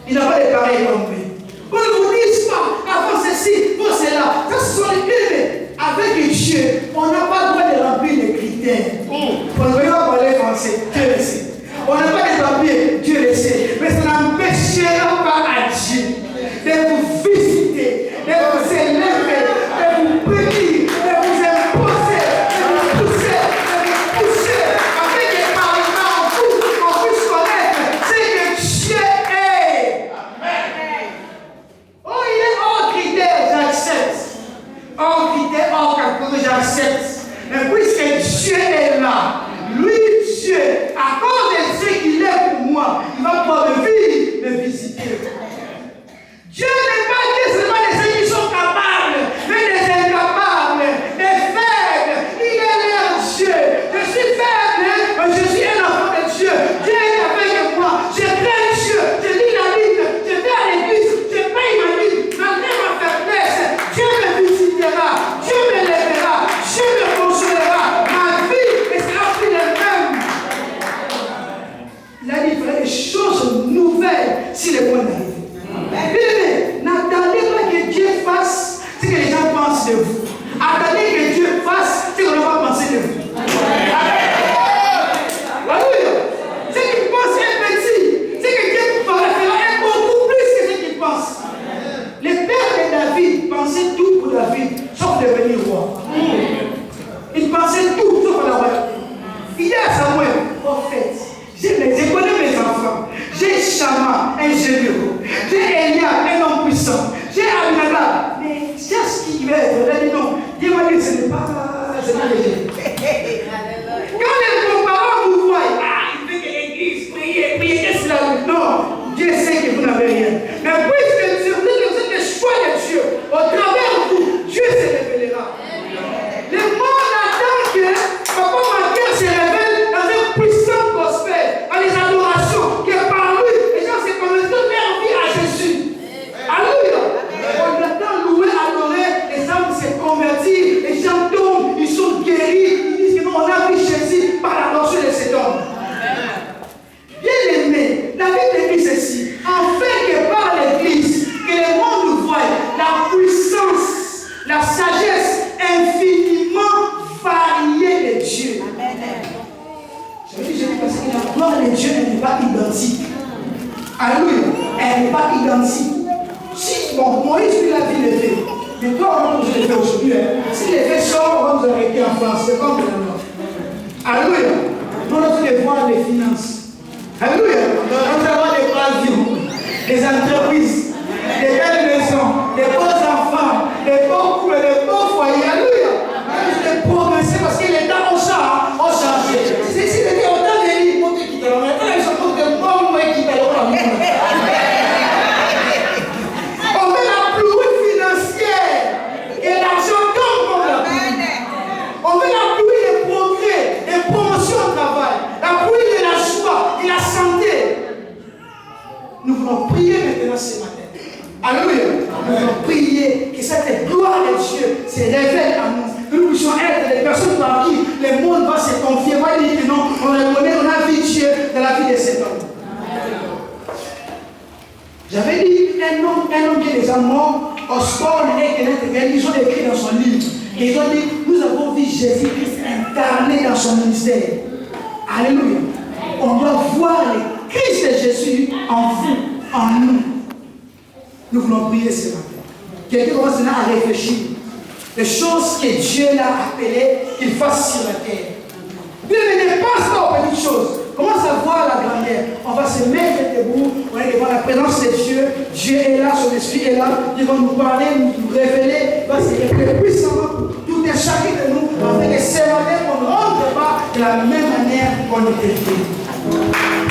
Il n'a pas de pareil comme lui. On ne vous dise pas, avant ceci, pour cela. Ça, ce sont les clés. Avec Dieu, on n'a pas le droit de remplir les critères. On ne veut pas parler français, Dieu le sait. On n'a pas de papier, Dieu le sait. Mais ça n'empêchera pas à Dieu de vous visiter, de vous élever, de vous bénir, de vous imposer, de vous pousser, avec les parlements pour qu'on puisse connaître ce que Dieu est. Amen. Oh, il est hors critère, j'accepte. Hors critère, hors calcul, j'accepte. Mais puisque Dieu est là, lui, Dieu, à cause de ce qu'il est pour moi, il va pouvoir me visiter. Dieu n'est pas Dieu seulement de ceux qui sont capables, mais des incapables, des faibles. Il est leur Dieu. Je suis faible, mais je suis un enfant de Dieu. Dieu est avec moi. Je crains Dieu. Je lis la Bible. Je vais à l'église. Je paye ma Bible. Malgré ma faiblesse, Dieu me visitera. Dieu me lèvera. Dieu me consolera. Ma vie sera plus la même. Il a dit, il ferait des choses nouvelles si les points arrivent. N'attendez pas que Dieu fasse ce que les gens pensent de vous. Attendez que Dieu fasse ce qu'on ne va pas penser de vous. Alléluia. Ce qu'il pense est petit. Ce que Dieu fera est beaucoup plus que ce qu'il pense. Les pères de David pensaient tout pour David, sauf devenir roi. Ils pensaient tout, sauf la royauté. Il y a Samuel, prophète. Je connais mes enfants. J'ai Shama, un généraux. J'ai Elia, un homme puissant. J'ai Aminadab. Mais c'est ce qui va être. Il a dit non. Dieu m'a dit ce n'est pas léger. Quand les parents vous voient, il fait que l'église, priez, qu'est-ce qu'il a dit? Non, Dieu sait que vous n'avez rien. Mais puisque Dieu, vous êtes le choix de Dieu, au travers de vous, Dieu se révélera. Le monde attend que Papa Mathieu se révèle dans un puissant gospel, dans les adorations, que par lui, les gens se connaissent toute leur vie à Jésus. Alléluia. On attend louer, adorer, les âmes se convertissent, les gens tombent, ils sont guéris, ils disent que non, on a vu Jésus par la notion de cet homme. Bien aimé, la Bible dit ceci, afin que par l'Église, que le monde voie la puissance, la sagesse infiniment variée de Dieu. Je dis parce que la gloire de Dieu n'est pas identique. Alléluia. Elle n'est pas identique. Si, bon, Moïse, lui, la vie le fait. Mais toi, je l'ai fait aujourd'hui. Si les faits sortent, on va nous arrêter en France. C'est comme maintenant. Alléluia. Nous devons voir les finances. Alléluia. Nous devons voir les avions, les entreprises, les belles maisons, les beaux enfants, les beaux couples, les beaux foyers. Alléluia. Les progresser parce que les temps ont changé. Si les temps ont venu, ils vont te quitter. Maintenant, ils sont tous de bons moyens qui t'auront. On met la pluie financière et l'argent tombe comme la pluie. On met la pluie des progrès, des promotions au travail, la pluie de la joie, de la santé. Nous voulons prier maintenant ce matin. Alléluia. Nous voulons prier que cette gloire de Dieu se révèle à nous. Que nous puissions être des personnes par qui le monde va se confier. Va dire que non, on reconnaît, on a vu Dieu dans la vie de cet homme. J'avais dit un homme qui est déjà mort, Osborne et Kenneth, ils ont écrit dans son livre. Et ils ont dit, nous avons vu Jésus-Christ incarné dans son ministère. Alléluia. On doit voir le Christ de Jésus en vous, en nous. Nous voulons prier ce matin. Quelqu'un commence maintenant à réfléchir. Les choses que Dieu l'a appelé qu'il fasse sur la terre. Dieu ne pense pas aux petites choses. Commence à voir la grandeur. On va se mettre debout. On est devant la présence de Dieu. Dieu est là, son esprit est là. Il va nous parler, nous révéler. Il va se révéler puissamment pour tout et chacun de nous. Afin que ce matin, on ne rentre pas de la même manière qu'on était fait.